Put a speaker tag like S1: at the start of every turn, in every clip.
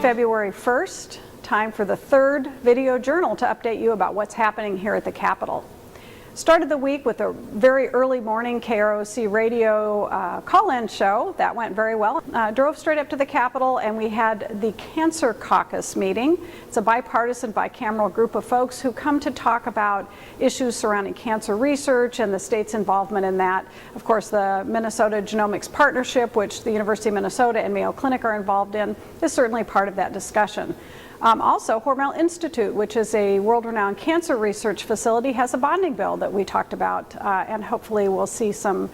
S1: February 1st, time for the third video journal to update you about what's happening here at the Capitol. Started the week with a very early morning KROC radio call-in show. That went very well. Drove straight up to the Capitol and we had the Cancer Caucus meeting. It's a bipartisan, bicameral group of folks who come to talk about issues surrounding cancer research and the state's involvement in that. Of course, the Minnesota Genomics Partnership, which the University of Minnesota and Mayo Clinic are involved in, is certainly part of that discussion. Also, Hormel Institute, which is a world-renowned cancer research facility, has a bonding bill that we talked about, and hopefully we'll see some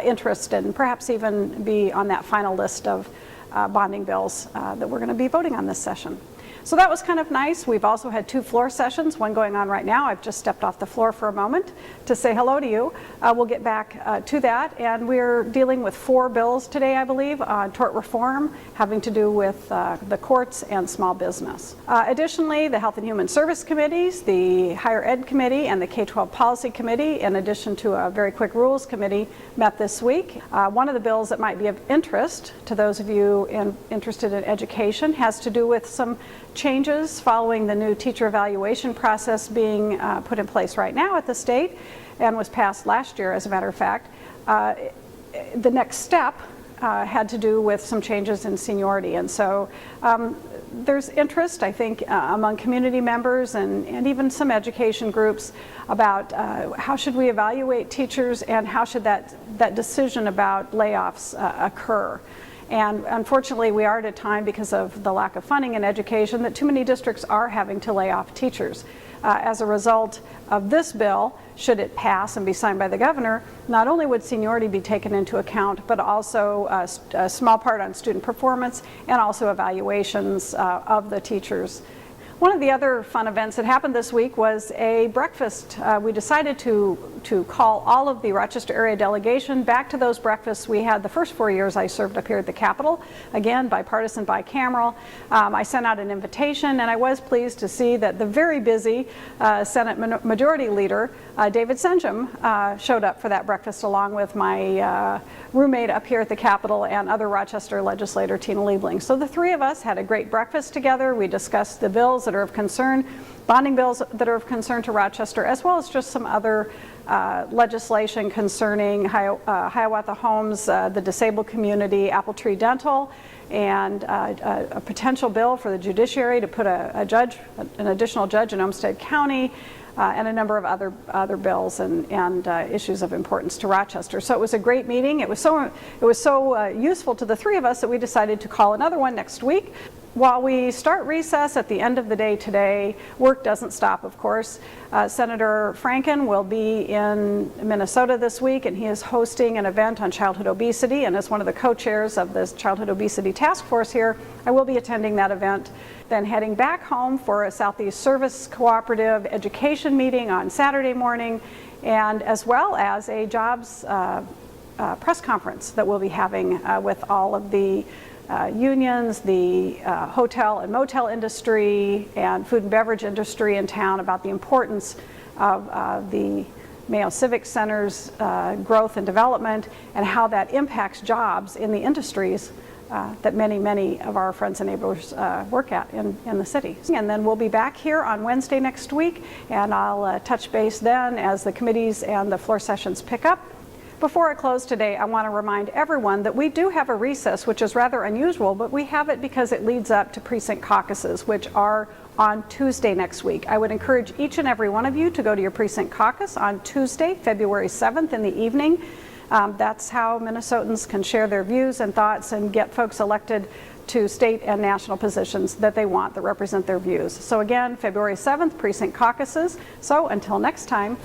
S1: interest and perhaps even be on that final list of bonding bills that we're going to be voting on this session. So that was kind of nice. We've also had two floor sessions, one going on right now. I've just stepped off the floor for a moment to say hello to you. We'll get back to that. And we're dealing with 4 bills today, I believe, on tort reform, having to do with the courts and small business. Additionally, the Health and Human Service Committees, the Higher Ed Committee, and the K-12 Policy Committee, in addition to a very quick Rules Committee, met this week. One of the bills that might be of interest to those of you interested in education has to do with some changes following the new teacher evaluation process being put in place right now at the state and was passed last year, as a matter of fact. The next step had to do with some changes in seniority, and so there's interest, I think, among community members and even some education groups about how should we evaluate teachers and how should that decision about layoffs occur. And unfortunately, we are at a time, because of the lack of funding in education, that too many districts are having to lay off teachers. As a result of this bill, should it pass and be signed by the governor, not only would seniority be taken into account, but also a small part on student performance and also evaluations of the teachers. One of the other fun events that happened this week was a breakfast. We decided to call all of the Rochester area delegation back to those breakfasts we had the first 4 years I served up here at the Capitol. Again, bipartisan, bicameral. I sent out an invitation, and I was pleased to see that the very busy Senate Majority Leader, David Senjum, showed up for that breakfast along with my roommate up here at the Capitol and other Rochester legislator, Tina Liebling. So the three of us had a great breakfast together. We discussed the bills that are of concern, bonding bills that are of concern to Rochester, as well as just some other legislation concerning Hiawatha Homes, the disabled community, Apple Tree Dental, and a potential bill for the judiciary to put an additional judge in Olmsted County, and a number of other bills and issues of importance to Rochester. So it was a great meeting. It was so useful to the three of us that we decided to call another one next week. While we start recess at the end of the day today, work doesn't stop, of course. Senator Franken will be in Minnesota this week, and he is hosting an event on childhood obesity, and as one of the co-chairs of this childhood obesity task force here, I will be attending that event. Then heading back home for a Southeast Service Cooperative education meeting on Saturday morning, and as well as a jobs press conference that we'll be having with all of the unions, the hotel and motel industry, and food and beverage industry in town about the importance of the Mayo Civic Center's growth and development and how that impacts jobs in the industries that many of our friends and neighbors work at in the city. And then we'll be back here on Wednesday next week, and I'll touch base then as the committees and the floor sessions pick up. Before I close today, I want to remind everyone that we do have a recess, which is rather unusual, but we have it because it leads up to precinct caucuses, which are on Tuesday next week. I would encourage each and every one of you to go to your precinct caucus on Tuesday, February 7th in the evening. That's how Minnesotans can share their views and thoughts and get folks elected to state and national positions that they want, that represent their views. So again, February 7th, precinct caucuses. So until next time.